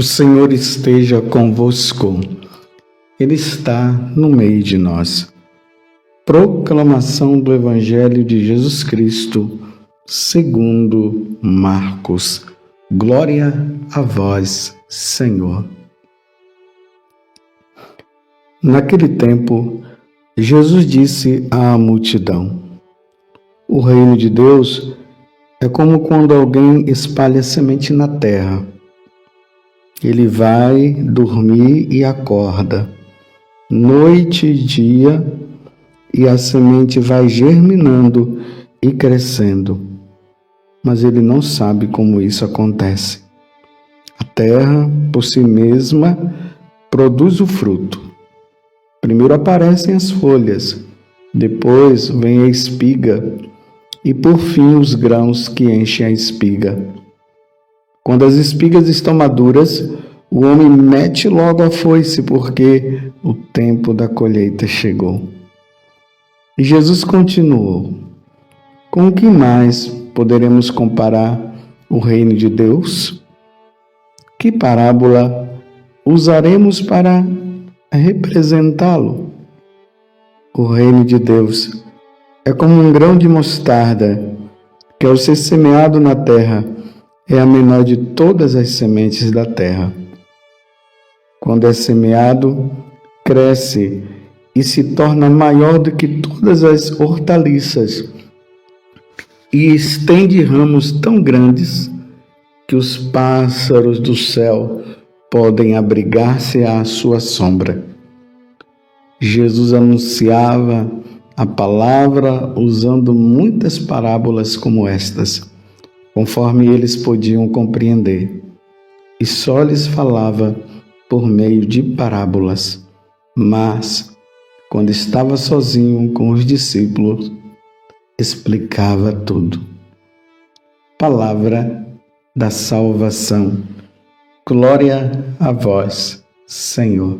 O Senhor esteja convosco. Ele está no meio de nós. Proclamação do Evangelho de Jesus Cristo, segundo Marcos. Glória a vós, Senhor. Naquele tempo, Jesus disse à multidão: O reino de Deus é como quando alguém espalha semente na terra. Ele vai dormir e acorda, noite e dia, e a semente vai germinando e crescendo. Mas ele não sabe como isso acontece. A terra, por si mesma, produz o fruto. Primeiro aparecem as folhas, depois vem a espiga e, por fim, os grãos que enchem a espiga. Quando as espigas estão maduras, o homem mete logo a foice, porque o tempo da colheita chegou. E Jesus continuou: Com o que mais poderemos comparar o reino de Deus? Que parábola usaremos para representá-lo? O reino de Deus é como um grão de mostarda, que ao ser semeado na terra, é a menor de todas as sementes da terra. Quando é semeado, cresce e se torna maior do que todas as hortaliças e estende ramos tão grandes que os pássaros do céu podem abrigar-se à sua sombra. Jesus anunciava a palavra usando muitas parábolas como estas, conforme eles podiam compreender, e só lhes falava por meio de parábolas. Mas, quando estava sozinho com os discípulos, explicava tudo. Palavra da salvação. Glória a vós, Senhor.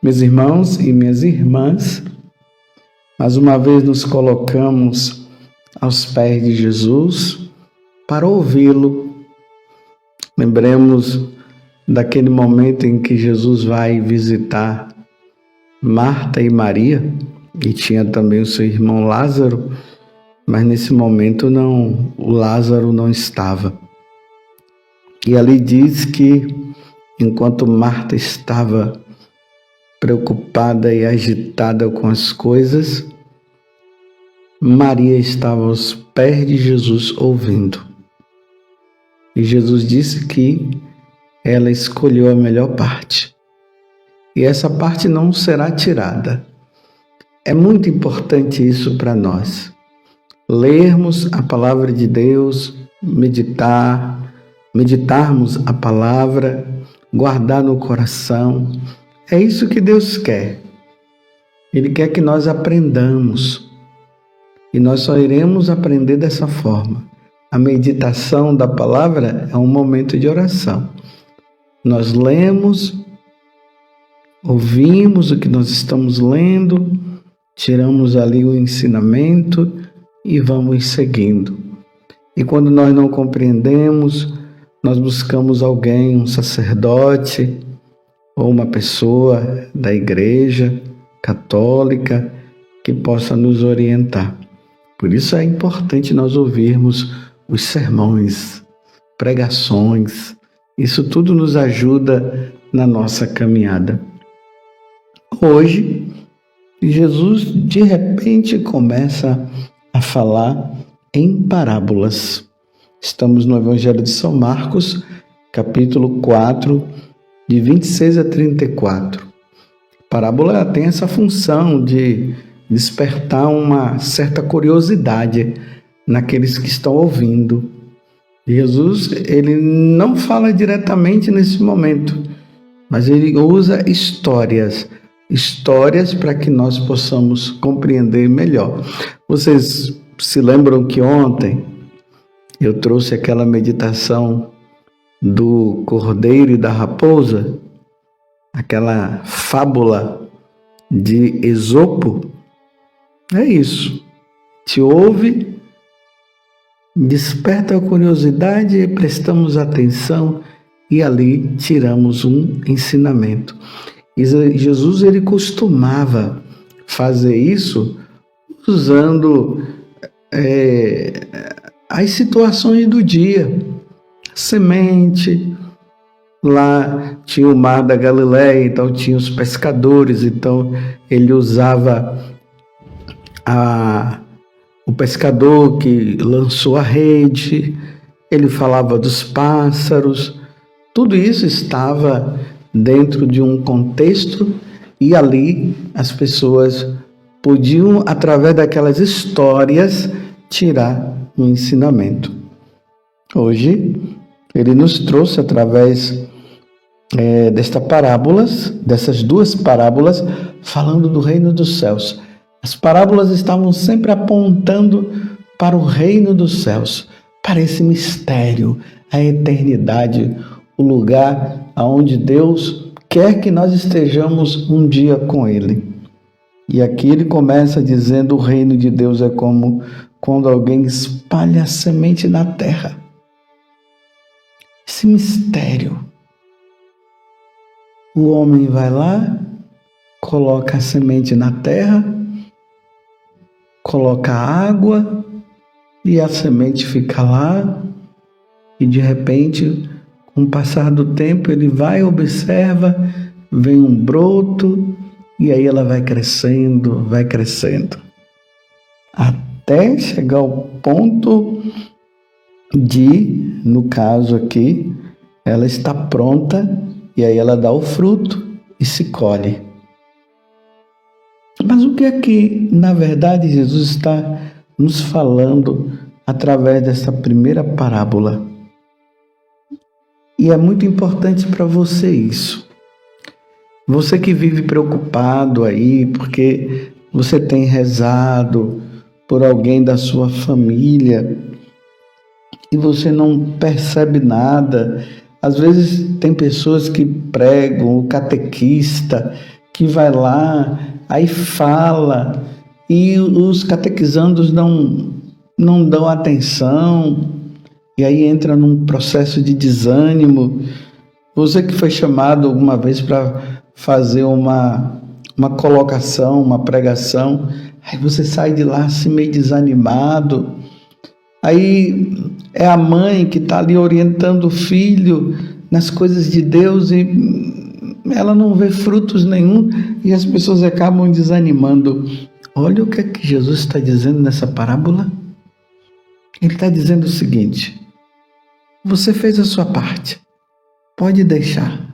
Meus irmãos e minhas irmãs, mais uma vez nos colocamos aos pés de Jesus para ouvi-lo. Lembremos daquele momento em que Jesus vai visitar Marta e Maria, e tinha também o seu irmão Lázaro, mas nesse momento o Lázaro não estava. E ali diz que enquanto Marta estava preocupada e agitada com as coisas, Maria estava aos pés de Jesus ouvindo. E Jesus disse que ela escolheu a melhor parte. E essa parte não será tirada. É muito importante isso para nós. Lermos a palavra de Deus, meditarmos a palavra, guardar no coração. É isso que Deus quer. Ele quer que nós aprendamos. E nós só iremos aprender dessa forma. A meditação da palavra é um momento de oração. Nós lemos, ouvimos o que nós estamos lendo, tiramos ali o ensinamento e vamos seguindo. E quando nós não compreendemos, nós buscamos alguém, um sacerdote ou uma pessoa da igreja católica que possa nos orientar. Por isso é importante nós ouvirmos os sermões, pregações. Isso tudo nos ajuda na nossa caminhada. Hoje, Jesus de repente começa a falar em parábolas. Estamos no Evangelho de São Marcos, capítulo 4, de 26 a 34. A parábola tem essa função de despertar uma certa curiosidade naqueles que estão ouvindo. Jesus, ele não fala diretamente nesse momento, mas ele usa histórias para que nós possamos compreender melhor. Vocês se lembram que ontem eu trouxe aquela meditação do cordeiro e da raposa, aquela fábula de Esopo? É isso. Te ouve, desperta a curiosidade e prestamos atenção e ali tiramos um ensinamento. E Jesus ele costumava fazer isso usando as situações do dia. Semente, lá tinha o mar da Galileia, então tinha os pescadores, então ele usava o pescador que lançou a rede, ele falava dos pássaros, tudo isso estava dentro de um contexto e ali as pessoas podiam, através daquelas histórias, tirar um ensinamento. Hoje, ele nos trouxe através dessas duas parábolas, falando do reino dos céus. As parábolas estavam sempre apontando para o reino dos céus, para esse mistério, a eternidade, o lugar aonde Deus quer que nós estejamos um dia com Ele. E aqui ele começa dizendo: o reino de Deus é como quando alguém espalha a semente na terra. Esse mistério. O homem vai lá, coloca a semente na terra, coloca água e a semente fica lá e de repente, com o passar do tempo, ele vai, observa, vem um broto e aí ela vai crescendo, até chegar ao ponto de, no caso aqui, ela está pronta e aí ela dá o fruto e se colhe. Mas o que é que, na verdade, Jesus está nos falando através dessa primeira parábola? E é muito importante para você isso. Você que vive preocupado aí, porque você tem rezado por alguém da sua família e você não percebe nada. Às vezes tem pessoas que pregam, o catequista que vai lá, aí fala, e os catequizandos não dão atenção, e aí entra num processo de desânimo. Você que foi chamado alguma vez para fazer uma colocação, uma pregação, aí você sai de lá assim meio desanimado. Aí é a mãe que está ali orientando o filho nas coisas de Deus e ela não vê frutos nenhum e as pessoas acabam desanimando. Olha o que é que Jesus está dizendo nessa parábola. Ele está dizendo o seguinte: você fez a sua parte, pode deixar.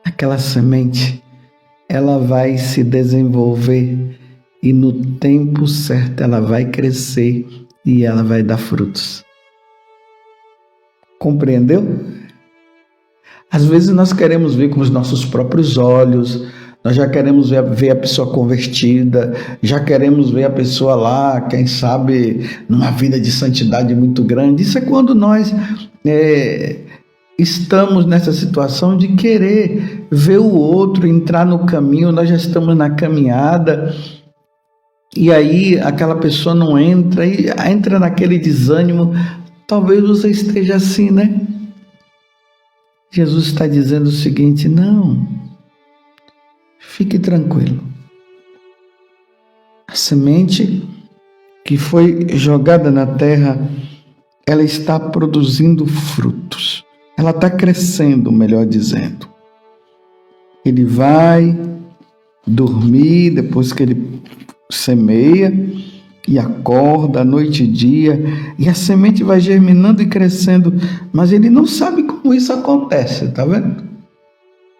Aquela semente, ela vai se desenvolver e no tempo certo ela vai crescer e ela vai dar frutos. Compreendeu? Às vezes nós queremos ver com os nossos próprios olhos, nós já queremos ver a pessoa convertida, já queremos ver a pessoa lá, quem sabe, numa vida de santidade muito grande. Isso é quando nós estamos nessa situação de querer ver o outro entrar no caminho, nós já estamos na caminhada, e aí aquela pessoa não entra, e entra naquele desânimo. Talvez você esteja assim, né? Jesus está dizendo o seguinte: não, fique tranquilo. A semente que foi jogada na terra, ela está produzindo frutos. Ela está crescendo, melhor dizendo. Ele vai dormir depois que ele semeia e acorda noite e dia, e a semente vai germinando e crescendo, mas ele não sabe como isso acontece, tá vendo?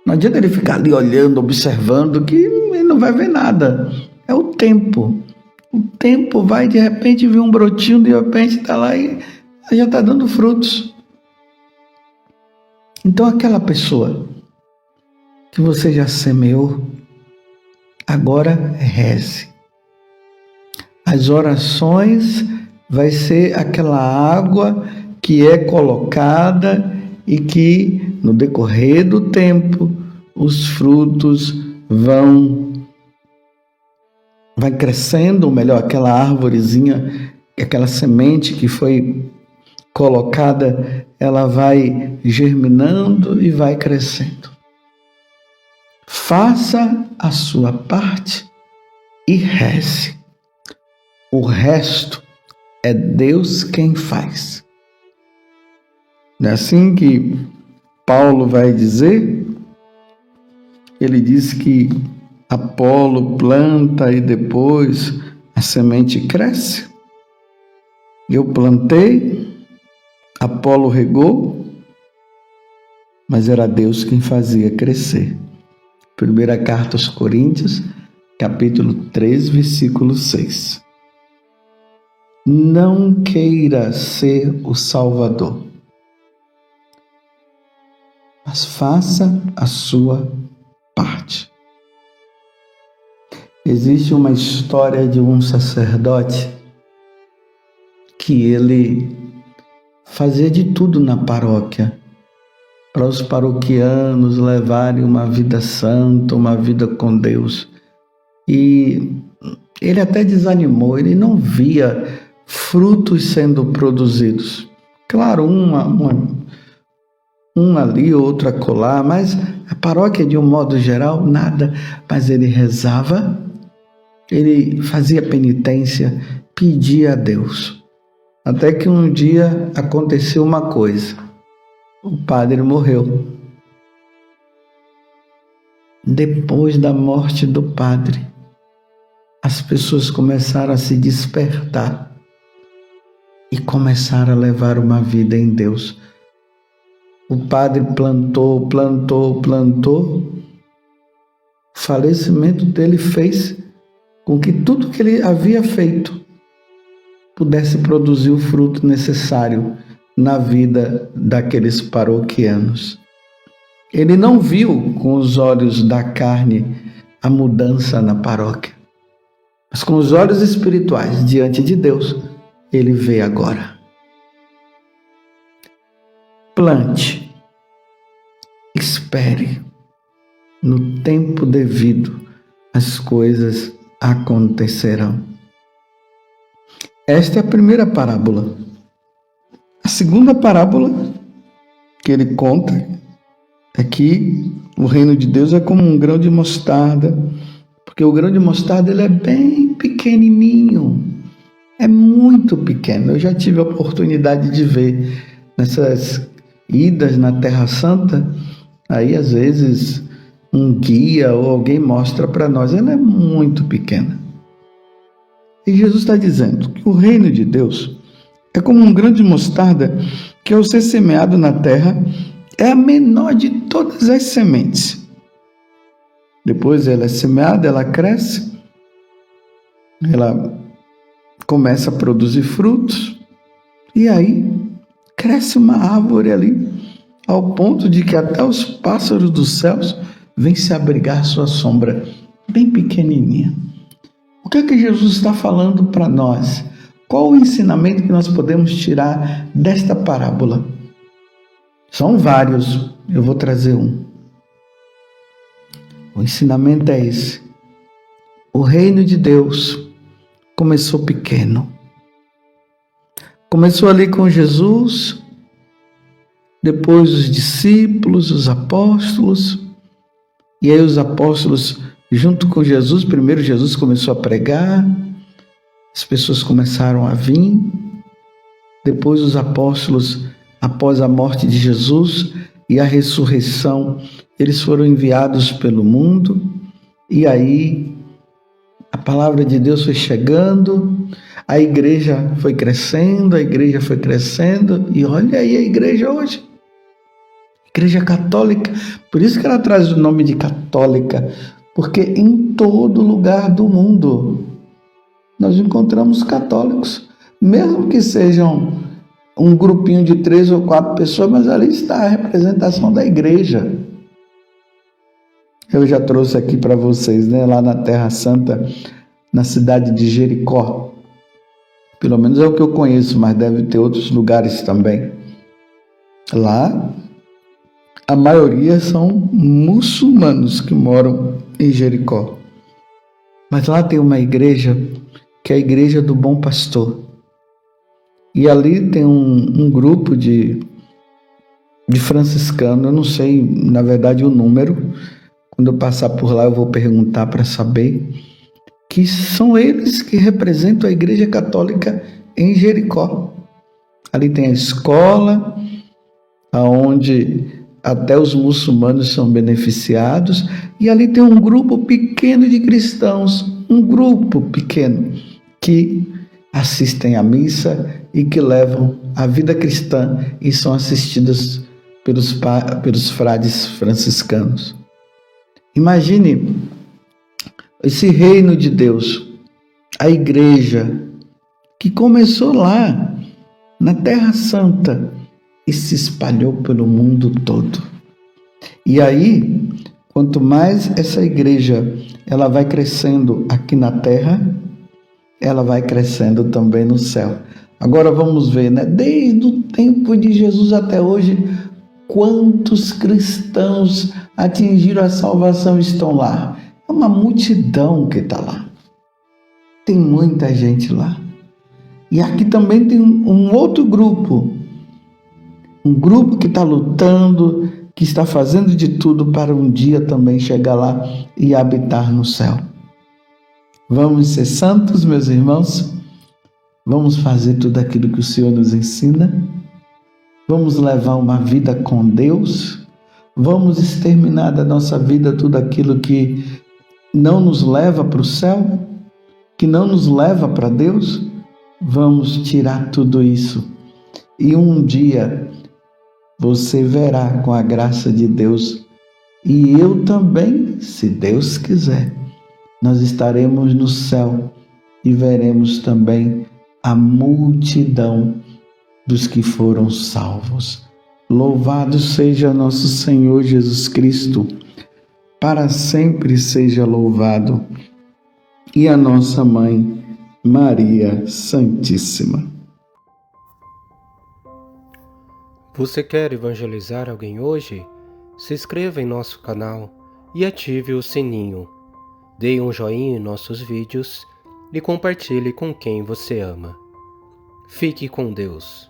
Não adianta ele ficar ali olhando, observando, que ele não vai ver nada. É o tempo. O tempo vai, de repente, vir um brotinho, de repente está lá e já está dando frutos. Então aquela pessoa que você já semeou, agora reze. As orações vai ser aquela água que é colocada e que no decorrer do tempo os frutos vai crescendo, ou melhor, aquela árvorezinha, aquela semente que foi colocada, ela vai germinando e vai crescendo. Faça a sua parte e reze. O resto é Deus quem faz. Não é assim que Paulo vai dizer? Ele diz que Apolo planta e depois a semente cresce. Eu plantei, Apolo regou, mas era Deus quem fazia crescer. Primeira carta aos Coríntios, capítulo 3, versículo 6. Não queira ser o Salvador, mas faça a sua parte. Existe uma história de um sacerdote que ele fazia de tudo na paróquia para os paroquianos levarem uma vida santa, uma vida com Deus. E ele até desanimou, ele não via frutos sendo produzidos. Claro, um ali, outro acolá, mas a paróquia, de um modo geral, nada. Mas ele rezava, ele fazia penitência, pedia a Deus. Até que um dia aconteceu uma coisa. O padre morreu. Depois da morte do padre, as pessoas começaram a se despertar e começaram a levar uma vida em Deus. O padre plantou. O falecimento dele fez com que tudo que ele havia feito pudesse produzir o fruto necessário na vida daqueles paroquianos. Ele não viu com os olhos da carne a mudança na paróquia, mas com os olhos espirituais, diante de Deus, ele vê agora. Plante, espere, no tempo devido as coisas acontecerão. Esta é a primeira parábola. A segunda parábola que ele conta é que o reino de Deus é como um grão de mostarda, porque o grão de mostarda ele é bem pequenininho, é muito pequeno. Eu já tive a oportunidade de ver nessas idas na Terra Santa, aí às vezes um guia ou alguém mostra para nós, ela é muito pequena. E Jesus está dizendo que o reino de Deus é como um grão de mostarda que, ao ser semeado na terra, é a menor de todas as sementes. Depois ela é semeada, ela cresce, ela começa a produzir frutos, e aí cresce uma árvore ali, ao ponto de que até os pássaros dos céus vêm se abrigar à sua sombra, bem pequenininha. O que é que Jesus está falando para nós? Qual o ensinamento que nós podemos tirar desta parábola? São vários, eu vou trazer um. O ensinamento é esse. O reino de Deus começou pequeno. Começou ali com Jesus, depois os discípulos, os apóstolos, e aí os apóstolos junto com Jesus. Primeiro Jesus começou a pregar, as pessoas começaram a vir, depois os apóstolos, após a morte de Jesus e a ressurreição, eles foram enviados pelo mundo, e aí a palavra de Deus foi chegando, a igreja foi crescendo, e olha aí a igreja hoje. Igreja católica, por isso que ela traz o nome de católica, porque em todo lugar do mundo nós encontramos católicos, mesmo que sejam um grupinho de 3 ou 4 pessoas, mas ali está a representação da igreja. Eu já trouxe aqui para vocês, lá na Terra Santa, na cidade de Jericó, pelo menos é o que eu conheço, mas deve ter outros lugares também. Lá, a maioria são muçulmanos que moram em Jericó. Mas lá tem uma igreja, que é a Igreja do Bom Pastor. E ali tem um grupo de de franciscano, eu não sei, na verdade, o número. Quando eu passar por lá, eu vou perguntar para saber. Que são eles que representam a Igreja Católica em Jericó. Ali tem a escola, onde até os muçulmanos são beneficiados, e ali tem um grupo pequeno de cristãos, um grupo pequeno, que assistem à missa e que levam a vida cristã e são assistidos pelos frades franciscanos. Imagine esse reino de Deus, a igreja, que começou lá, na Terra Santa, e se espalhou pelo mundo todo. E aí, quanto mais essa igreja ela vai crescendo aqui na Terra, ela vai crescendo também no céu. Agora vamos ver, né? Desde o tempo de Jesus até hoje, quantos cristãos atingiram a salvação e estão lá? É uma multidão que está lá. Tem muita gente lá. E aqui também tem um outro grupo. Um grupo que está lutando, que está fazendo de tudo para um dia também chegar lá e habitar no céu. Vamos ser santos, meus irmãos? Vamos fazer tudo aquilo que o Senhor nos ensina? Vamos levar uma vida com Deus? Vamos exterminar da nossa vida tudo aquilo que não nos leva para o céu? Que não nos leva para Deus? Vamos tirar tudo isso. E um dia você verá com a graça de Deus, e eu também, se Deus quiser, nós estaremos no céu e veremos também a multidão dos que foram salvos. Louvado seja nosso Senhor Jesus Cristo, para sempre seja louvado, e a nossa Mãe, Maria Santíssima. Você quer evangelizar alguém hoje? Se inscreva em nosso canal e ative o sininho. Dê um joinha em nossos vídeos e compartilhe com quem você ama. Fique com Deus.